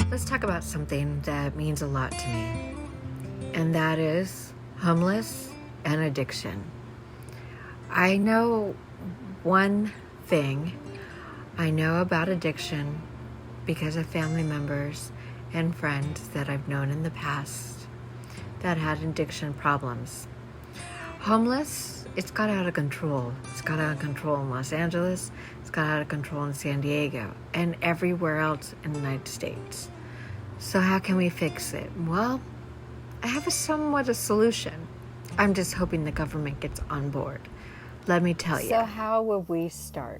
Let's talk about something that means a lot to me, and that is homeless and addiction. I know one thing. I know about addiction because of family members and friends that I've known in the past that had addiction problems. Homeless, it's got out of control. It's got out of control in Los Angeles. It's got out of control in San Diego and everywhere else in the United States. So how can we fix it? Well, I have a solution. I'm just hoping the government gets on board. Let me tell you. So how would we start?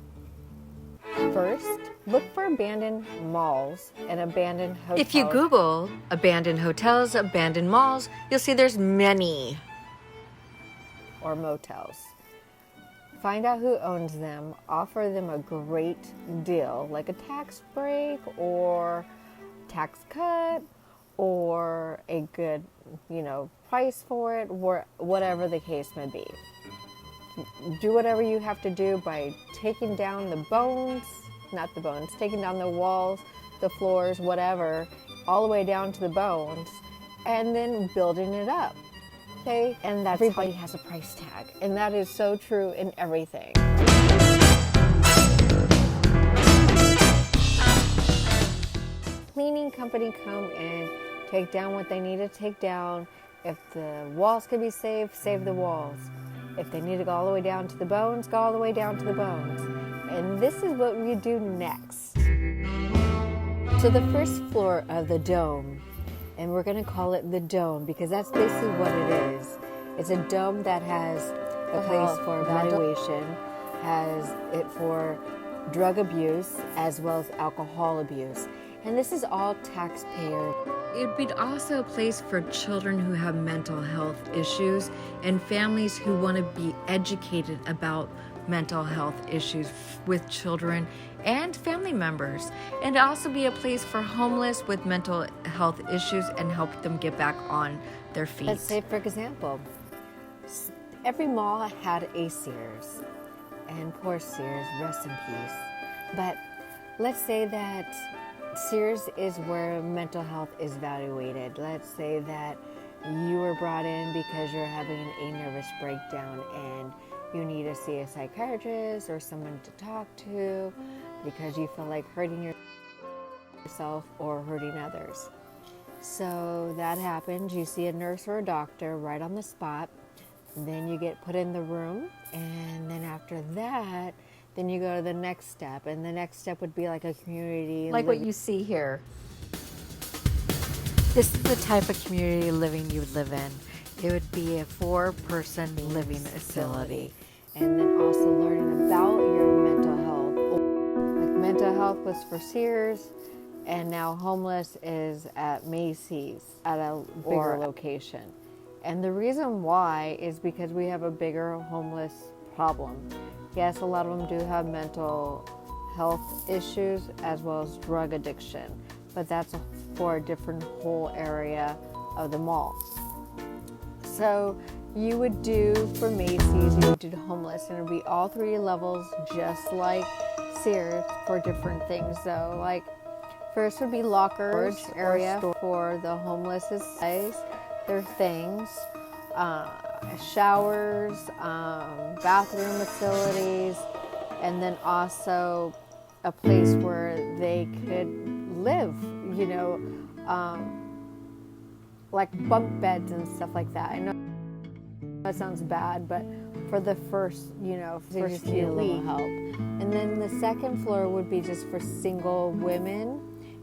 First, look for abandoned malls and abandoned hotels. If you Google abandoned hotels, abandoned malls, you'll see there's many. Or motels. Find out who owns them, offer them a great deal, like a tax break or tax cut or a good, price for it, or whatever the case may be. Do whatever you have to do by taking down taking down the walls, the floors, whatever, all the way down to the bones, and then building it up. Okay? And that's everybody has a price tag. And that is so true in everything. Cleaning company come in, take down what they need to take down. If the walls can be saved, save the walls. If they need to go all the way down to the bones, go all the way down to the bones. And this is what we do next. To the first floor of the dome, and we're going to call it the dome because that's basically what it is. It's a dome that has a place for evaluation, has it for drug abuse as well as alcohol abuse. And this is all taxpayer. It'd be also a place for children who have mental health issues and families who want to be educated about mental health issues with children and family members. And also be a place for homeless with mental health issues and help them get back on their feet. Let's say, for example, every mall had a Sears. And poor Sears, rest in peace. But let's say that Sears is where mental health is evaluated. Let's say that you were brought in because you're having a nervous breakdown and you need to see a psychiatrist or someone to talk to because you feel like hurting yourself or hurting others. So that happens. You see a nurse or a doctor right on the spot. Then you get put in the room, and then after that, then you go to the next step, and the next step would be like a community. Like what you see here. This is the type of community living you would live in. It would be a 4-person living facility. And then also learning about your mental health. Like mental health was for Sears, and now homeless is at Macy's at a bigger location. And the reason why is because we have a bigger homeless problem. Yes, a lot of them do have mental health issues as well as drug addiction, but that's for a different whole area of the mall. So you would do for Macy's, you would do homeless, and it would be all 3 levels just like Sears for different things. So like first would be lockers area for the homeless's size, their things, showers, bathroom facilities, and then also a place where they could live, like bunk beds and stuff like that. I know that sounds bad, but for the first few weeks. Help. And then the second floor would be just for single women,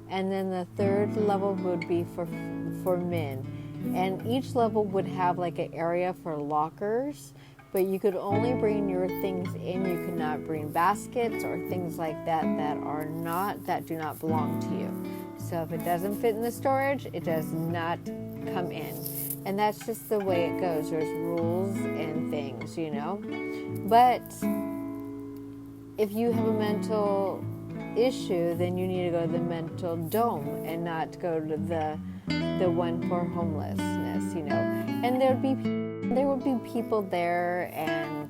and then the third level would be for men. And each level would have like an area for lockers, but you could only bring your things in. You could not bring baskets or things like that that do not belong to you. So if it doesn't fit in the storage, it does not come in. And that's just the way it goes. There's rules and things, But if you have a mental issue, then you need to go to the mental dome and not go to the one for homelessness, And there would be people there and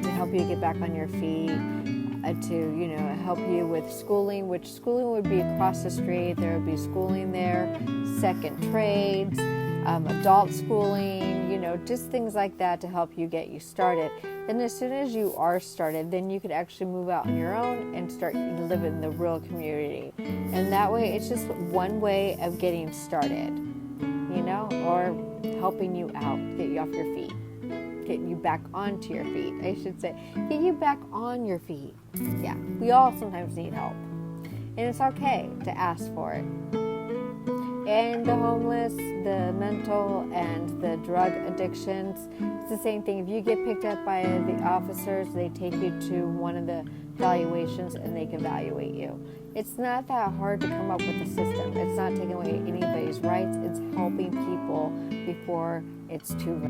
to help you get back on your feet. help you with schooling, which schooling would be across the street. There would be schooling there, second trades, adult schooling, just things like that to help you get you started. Then as soon as you are started, then you could actually move out on your own and start living in the real community. And that way, it's just one way of getting started, or helping you out, get you off your feet. Get you back onto your feet. I should say, get you back on your feet. Yeah, we all sometimes need help. And it's okay to ask for it. And the homeless, the mental, and the drug addictions, it's the same thing. If you get picked up by the officers, they take you to one of the evaluations and they can evaluate you. It's not that hard to come up with a system. It's not taking away anybody's rights. It's helping people before it's too late.